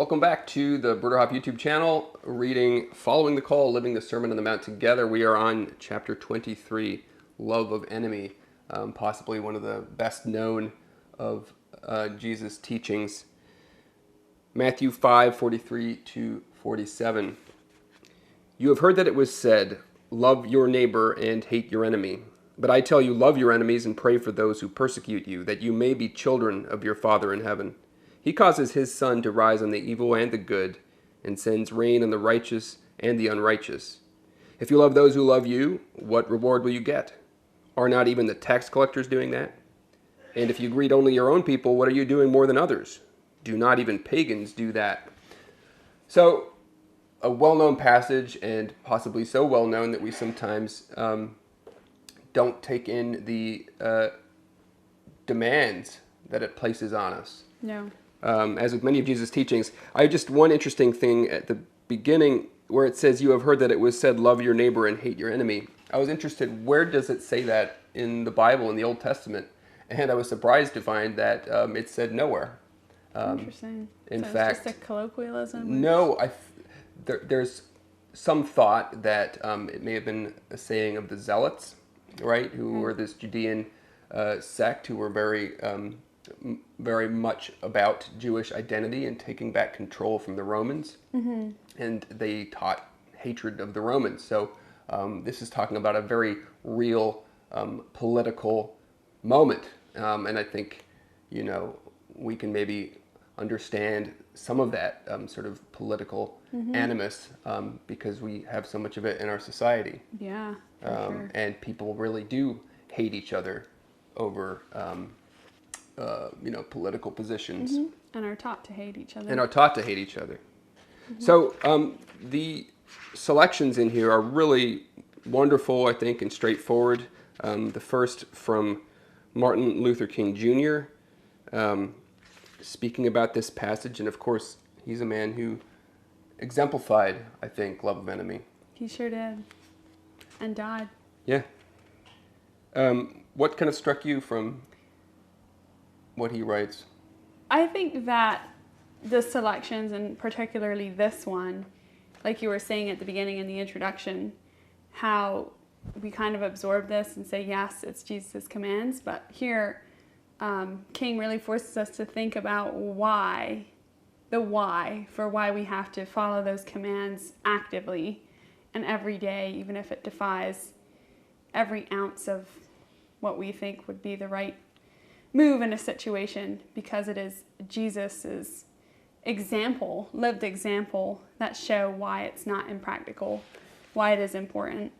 Welcome back to the Bruderhof YouTube channel, reading Following the Call, Living the Sermon on the Mount Together. We are on chapter 23, Love of Enemy, possibly one of the best known of Jesus' teachings. Matthew 5:43 to 47. You have heard that it was said, love your neighbor and hate your enemy. But I tell you, love your enemies and pray for those who persecute you, that you may be children of your Father in heaven. He causes his sun to rise on the evil and the good, and sends rain on the righteous and the unrighteous. If you love those who love you, what reward will you get? Are not even the tax collectors doing that? And if you greet only your own people, what are you doing more than others? Do not even pagans do that? So, a well-known passage, and possibly so well-known that we sometimes don't take in the demands that it places on us. No. As with many of Jesus' teachings, I have just one interesting thing at the beginning where it says, you have heard that it was said, love your neighbor and hate your enemy. I was interested, where does it say that in the Bible, in the Old Testament? And I was surprised to find that it said nowhere. Interesting. In so fact, it's just a colloquialism? No, there's some thought that it may have been a saying of the Zealots, right, who were this Judean sect who were very much about Jewish identity and taking back control from the Romans. Mm-hmm. And they taught hatred of the Romans. So this is talking about a very real political moment. And I think, we can maybe understand some of that sort of political animus because we have so much of it in our society. Yeah, for sure. And people really do hate each other over political positions. Mm-hmm. And are taught to hate each other. Mm-hmm. So the selections in here are really wonderful, I think, and straightforward. The first from Martin Luther King Jr., speaking about this passage, and of course, he's a man who exemplified, I think, love of enemy. He sure did. And died. Yeah. What kind of struck you from what he writes? I think that the selections, and particularly this one, like you were saying at the beginning in the introduction, how we kind of absorb this and say, yes, it's Jesus' commands, but here King really forces us to think about why we have to follow those commands actively and every day, even if it defies every ounce of what we think would be the right move in a situation, because it is Jesus's example, lived example, that show why it's not impractical, why it is important.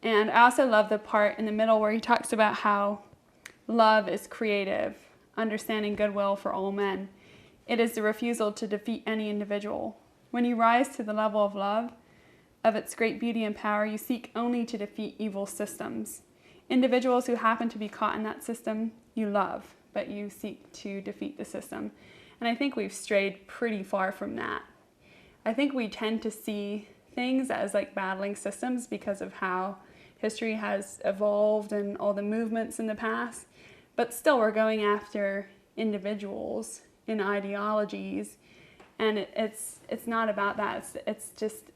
And I also love the part in the middle where he talks about how love is creative, understanding goodwill for all men. It is the refusal to defeat any individual. When you rise to the level of love, of its great beauty and power, you seek only to defeat evil systems. Individuals who happen to be caught in that system, you love, but you seek to defeat the system. And I think we've strayed pretty far from that. I think we tend to see things as like battling systems because of how history has evolved and all the movements in the past. But still, we're going after individuals in ideologies, and it's not about that. It's just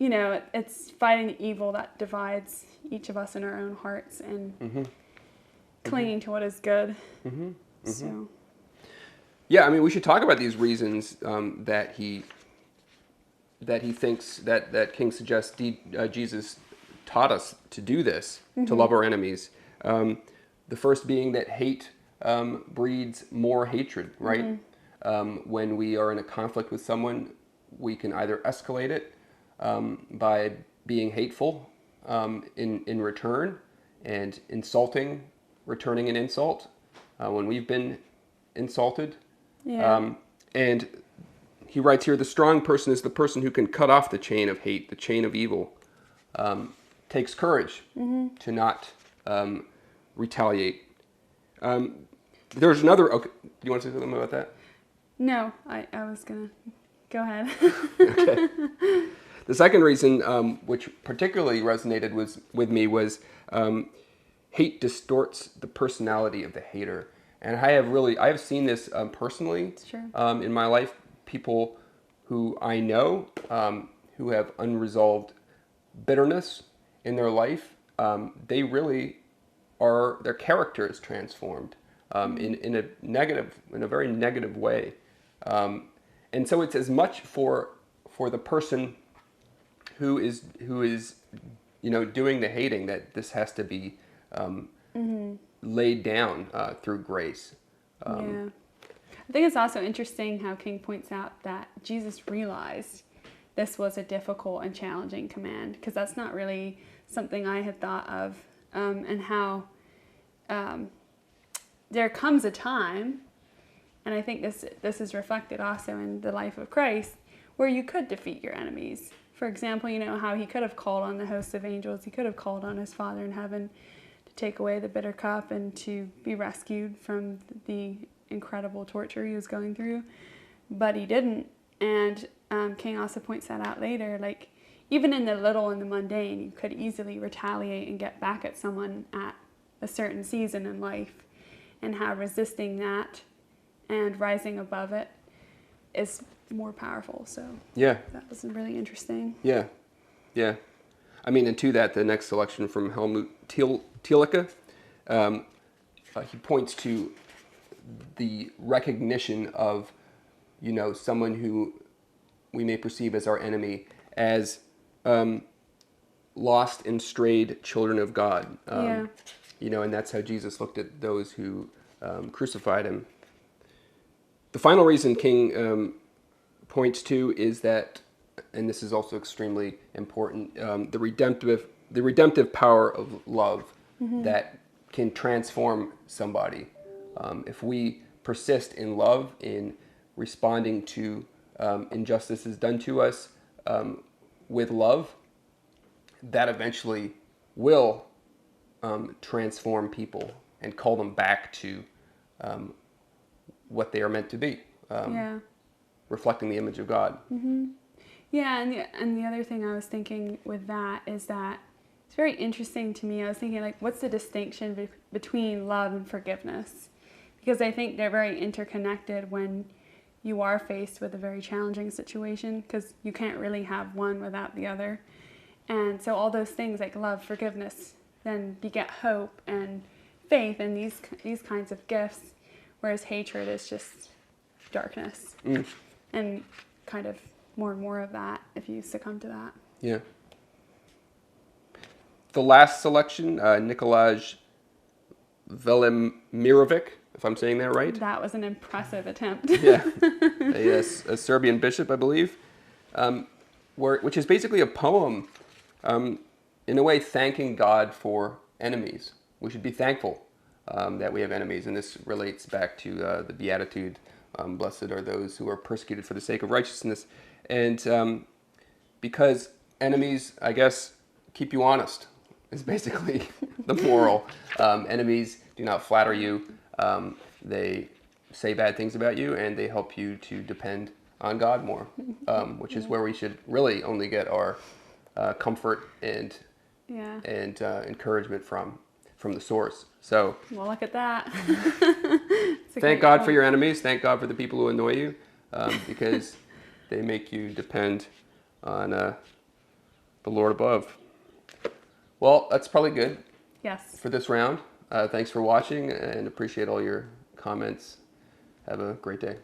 it's fighting the evil that divides each of us in our own hearts and clinging to what is good. Mm-hmm. Mm-hmm. So, yeah, I mean, we should talk about these reasons that he thinks that King suggests Jesus taught us to do this, to love our enemies. The first being that hate breeds more hatred, right? When we are in a conflict with someone, we can either escalate it by being hateful in return and returning an insult when we've been insulted. yeah. And he writes here, the strong person is the person who can cut off the chain of hate, the chain of evil. Takes courage to not retaliate. There's another... Okay, do you want to say something about that? No, I was going to... Go ahead. Okay. The second reason, which particularly resonated with me, was hate distorts the personality of the hater. And I have seen this personally Sure. in my life. People who I know who have unresolved bitterness in their life, they really are, their character is transformed in a very negative way. And so it's as much for the person who is doing the hating, that this has to be laid down through grace. Yeah. I think it's also interesting how King points out that Jesus realized this was a difficult and challenging command, because that's not really something I had thought of, and how there comes a time, and I think this is reflected also in the life of Christ, where you could defeat your enemies. For example, how he could have called on the host of angels, he could have called on his Father in heaven to take away the bitter cup and to be rescued from the incredible torture he was going through, but he didn't. And King also points that out later, like even in the little and the mundane, you could easily retaliate and get back at someone at a certain season in life, and how resisting that and rising above it is more powerful. So yeah, that was really interesting. Yeah. I mean, and to that, the next selection from Helmut Thielicke, he points to the recognition of, someone who we may perceive as our enemy as lost and strayed children of God. And that's how Jesus looked at those who crucified him. The final reason King points to is that, and this is also extremely important, the redemptive power of love that can transform somebody. If we persist in love, in responding to injustices done to us with love, that eventually will transform people and call them back to what they are meant to be, reflecting the image of God. Mm-hmm. Yeah, and the other thing I was thinking with that is that it's very interesting to me. I was thinking, like, what's the distinction between love and forgiveness? Because I think they're very interconnected when you are faced with a very challenging situation, because you can't really have one without the other. And so all those things like love, forgiveness, then beget hope and faith and these kinds of gifts, whereas hatred is just darkness. And kind of more and more of that if you succumb to that. Yeah. The last selection, Nikolaj Velimirovic, if I'm saying that right. That was an impressive attempt. Yeah. A Serbian bishop, I believe, which is basically a poem, in a way, thanking God for enemies. We should be thankful that we have enemies, and this relates back to the Beatitude, blessed are those who are persecuted for the sake of righteousness. And because enemies, I guess, keep you honest, is basically the moral. Enemies do not flatter you. They say bad things about you, and they help you to depend on God more, which is where we should really only get our comfort and encouragement from the source. So, well, look at that. Thank God for your enemies. Thank God for the people who annoy you, because they make you depend on the Lord above. Well, that's probably good. Yes. For this round. Thanks for watching, and appreciate all your comments. Have a great day.